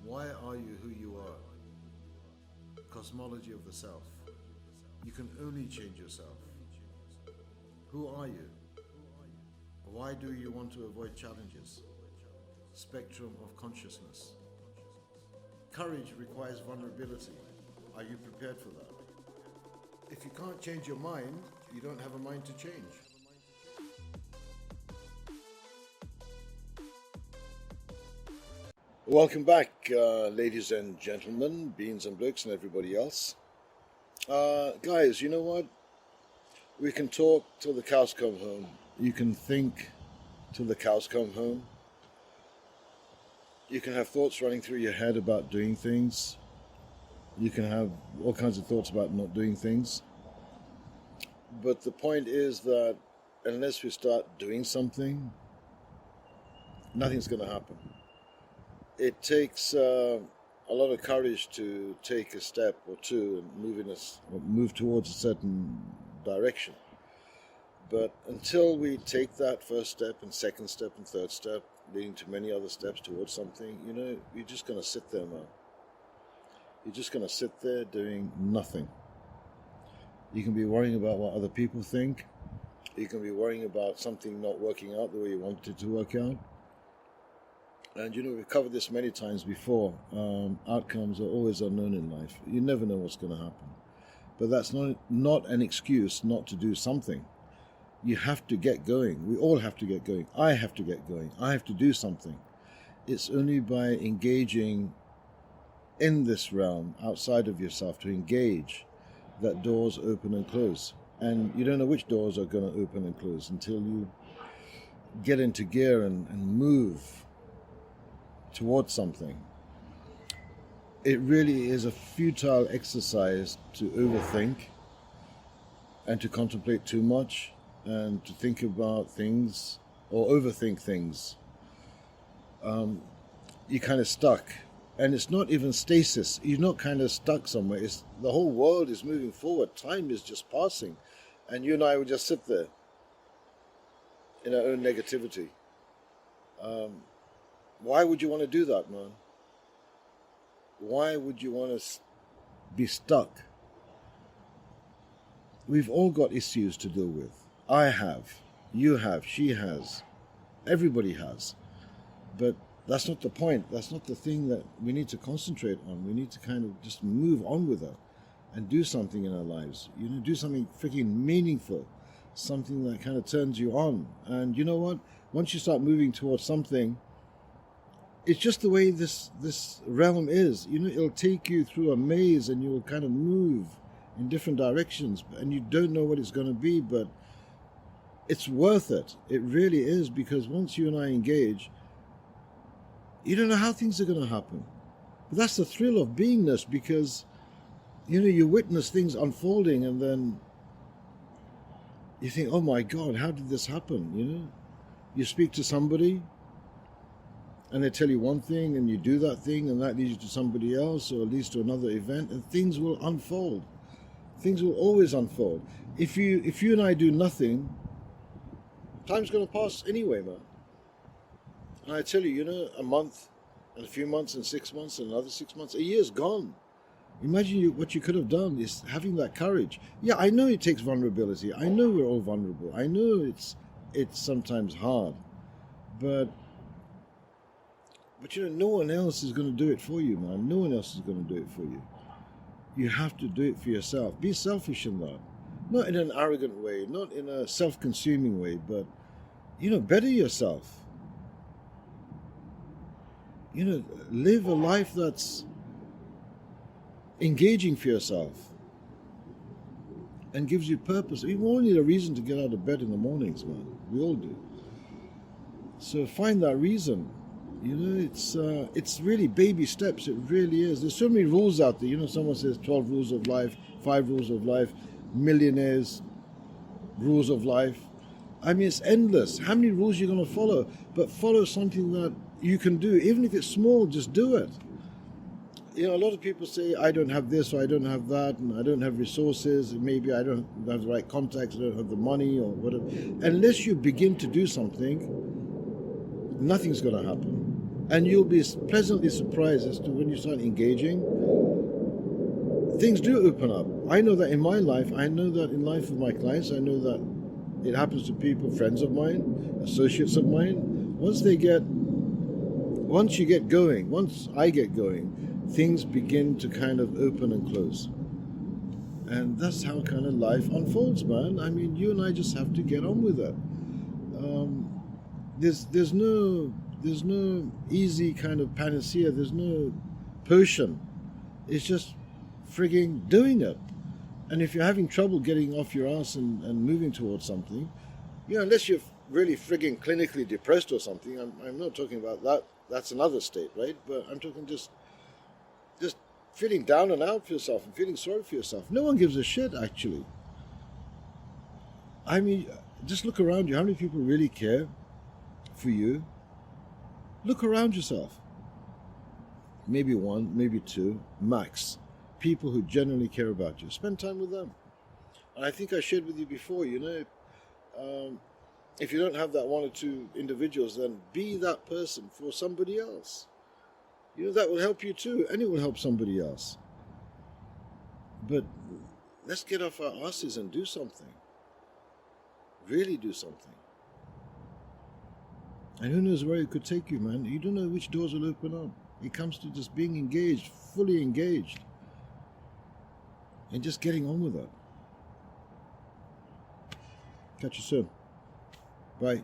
Why are you who you are? Cosmology of the self. You can only change yourself. Who are you? Why do you want to avoid challenges? Spectrum of consciousness. Courage requires vulnerability. Are you prepared for that? If you can't change your mind, you don't have a mind to change. Welcome back, ladies and gentlemen, beans and blokes and everybody else. Guys, you know what? We can talk till the cows come home. You can think till the cows come home. You can have thoughts running through your head about doing things. You can have all kinds of thoughts about not doing things. But the point is that unless we start doing something, nothing's going to happen. It takes a lot of courage to take a step or two and move towards a certain direction. But until we take that first step and second step and third step, leading to many other steps towards something, you're just going to sit there, man. You're just going to sit there doing nothing. You can be worrying about what other people think. You can be worrying about something not working out the way you wanted it to work out. And we've covered this many times before. Outcomes are always unknown in life. You never know what's going to happen. But that's not an excuse not to do something. You have to get going. We all have to get going. I have to get going. I have to do something. It's only by engaging in this realm, outside of yourself, to engage, that doors open and close. And you don't know which doors are going to open and close until you get into gear and move towards something. It really is a futile exercise to overthink and to contemplate too much and to think about things or overthink things. You're kind of stuck. And it's not even stasis. You're not kind of stuck somewhere. The whole world is moving forward. Time is just passing. And you and I would just sit there in our own negativity. Why would you want to do that, man? Why would you want to be stuck? We've all got issues to deal with. I have. You have. She has. Everybody has. But that's not the point. That's not the thing that we need to concentrate on. We need to kind of just move on with it and do something in our lives. Do something freaking meaningful. Something that kind of turns you on. And you know what? Once you start moving towards something, it's just the way this realm is. It'll take you through a maze and you'll kind of move in different directions. And you don't know what it's going to be, but it's worth it. It really is, because once you and I engage, you don't know how things are going to happen. But that's the thrill of beingness, because, you witness things unfolding and then you think, oh my God, how did this happen? You speak to somebody and they tell you one thing and you do that thing and that leads you to somebody else or leads to another event, and things will unfold. Things will always unfold. If you and I do nothing, time's going to pass anyway, man. And I tell you, a month and a few months and 6 months and another 6 months, a year's gone. Imagine what you could have done is having that courage. Yeah, I know it takes vulnerability. I know we're all vulnerable. I know it's sometimes hard. But no one else is going to do it for you, man. No one else is going to do it for you. You have to do it for yourself. Be selfish in that. Not in an arrogant way, not in a self-consuming way, but, better yourself. Live a life that's engaging for yourself and gives you purpose. We all need a reason to get out of bed in the mornings, man. We all do. So find that reason. It's really baby steps. It really is. There's so many rules out there. Someone says 12 rules of life, 5 rules of life, millionaires, rules of life. I mean, it's endless. How many rules are you going to follow? But follow something that you can do. Even if it's small, just do it. A lot of people say, I don't have this or I don't have that, and I don't have resources, and maybe I don't have the right contacts, I don't have the money or whatever. Unless you begin to do something, nothing's going to happen. And you'll be pleasantly surprised as to when you start engaging, things do open up. I know that in my life, I know that in life of my clients, I know that it happens to people, friends of mine, associates of mine. Once you get going, once I get going, things begin to kind of open and close. And that's how kind of life unfolds, man. I mean, you and I just have to get on with it. There's no easy kind of panacea. There's no potion. It's just frigging doing it. And if you're having trouble getting off your ass and moving towards something, unless you're really frigging clinically depressed or something, I'm not talking about that. That's another state, right? But I'm talking just feeling down and out for yourself and feeling sorry for yourself. No one gives a shit, actually. I mean, just look around you. How many people really care for you? Look around yourself. Maybe one, maybe two, max. People who genuinely care about you. Spend time with them. And I think I shared with you before, if you don't have that one or two individuals, then be that person for somebody else. That will help you too, and it will help somebody else. But let's get off our asses and do something. Really do something. And who knows where it could take you, man. You don't know which doors will open up. It comes to just being engaged, fully engaged, and just getting on with it. Catch you soon. Bye.